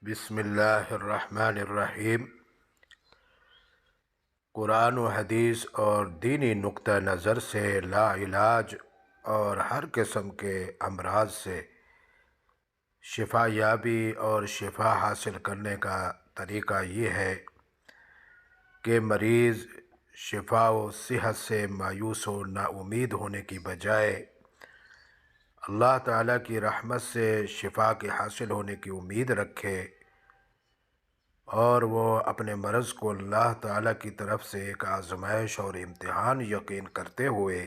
بسم اللہ الرحمن الرحیم۔ قرآن و حدیث اور دینی نقطہ نظر سے لا علاج اور ہر قسم کے امراض سے شفا یابی اور شفا حاصل کرنے کا طریقہ یہ ہے کہ مریض شفا و صحت سے مایوس و نا امید ہونے کی بجائے اللہ تعالیٰ کی رحمت سے شفا کے حاصل ہونے کی امید رکھے، اور وہ اپنے مرض کو اللہ تعالیٰ کی طرف سے ایک آزمائش اور امتحان یقین کرتے ہوئے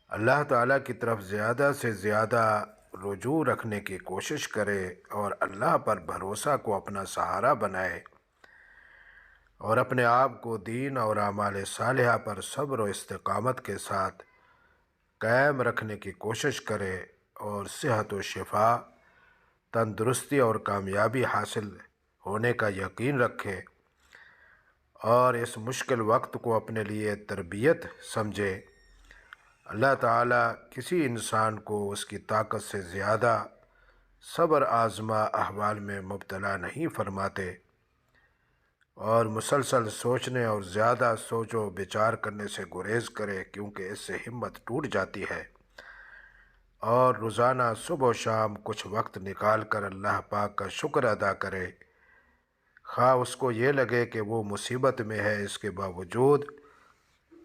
اللہ تعالیٰ کی طرف زیادہ سے زیادہ رجوع رکھنے کی کوشش کرے اور اللہ پر بھروسہ کو اپنا سہارا بنائے، اور اپنے آپ کو دین اور اعمال صالحہ پر صبر و استقامت کے ساتھ قائم رکھنے کی کوشش کرے، اور صحت و شفا، تندرستی اور کامیابی حاصل ہونے کا یقین رکھے، اور اس مشکل وقت کو اپنے لیے تربیت سمجھے۔ اللہ تعالیٰ کسی انسان کو اس کی طاقت سے زیادہ صبر آزما احوال میں مبتلا نہیں فرماتے، اور مسلسل سوچنے اور زیادہ سوچ و بچار کرنے سے گریز کرے، کیونکہ اس سے ہمت ٹوٹ جاتی ہے، اور روزانہ صبح و شام کچھ وقت نکال کر اللہ پاک کا شکر ادا کرے، خواہ اس کو یہ لگے کہ وہ مصیبت میں ہے، اس کے باوجود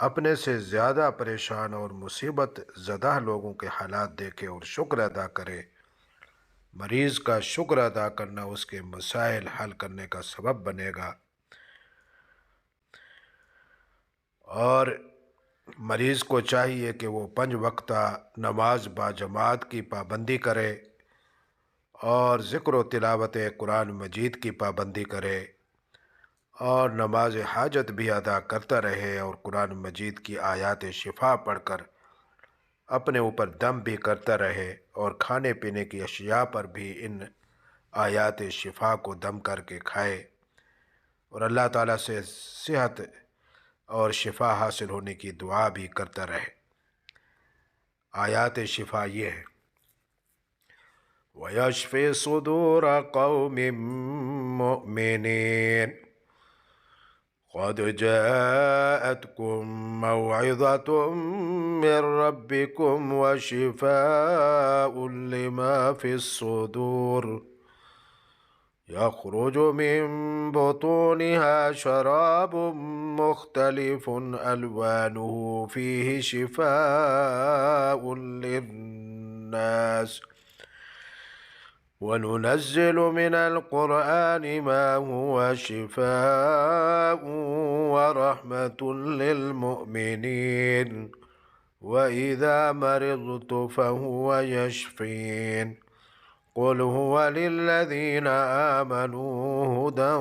اپنے سے زیادہ پریشان اور مصیبت زدہ لوگوں کے حالات دیکھے اور شکر ادا کرے۔ مریض کا شکر ادا کرنا اس کے مسائل حل کرنے کا سبب بنے گا، اور مریض کو چاہیے کہ وہ 5 وقتہ نماز باجماعت کی پابندی کرے، اور ذکر و تلاوت قرآن مجید کی پابندی کرے، اور نماز حاجت بھی ادا کرتا رہے، اور قرآن مجید کی آیات شفا پڑھ کر اپنے اوپر دم بھی کرتا رہے، اور کھانے پینے کی اشیاء پر بھی ان آیات شفا کو دم کر کے کھائے، اور اللہ تعالیٰ سے صحت اور شفا حاصل ہونے کی دعا بھی کرتا رہے۔ آیات شفا یہ ہے: وَيَشْفِي صُدُورَ قَوْمٍ مُؤْمِنِينَ قَدْ جَاءَتْكُمْ مَوْعِظَةٌ مِّن رَّبِّكُمْ وَشِفَاءٌ لِّمَا فِي الصُّدُورِ يَخْرُجُ مِن بُطُونِهَا شَرَابٌ مُّخْتَلِفٌ أَلْوَانُهُ فِيهِ شِفَاءٌ لِّلنَّاسِ وَنُنَزِّلُ مِنَ الْقُرْآنِ مَا هُوَ شِفَاءٌ وَرَحْمَةٌ لِّلْمُؤْمِنِينَ وَإِذَا مَرِضْتُ فَهُوَ يَشْفِينِ قُلْ هُوَ لِلَّذِينَ آمَنُوا هُدًى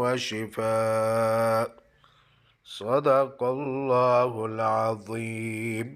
وَشِفَاءٌ صدق الله العظيم۔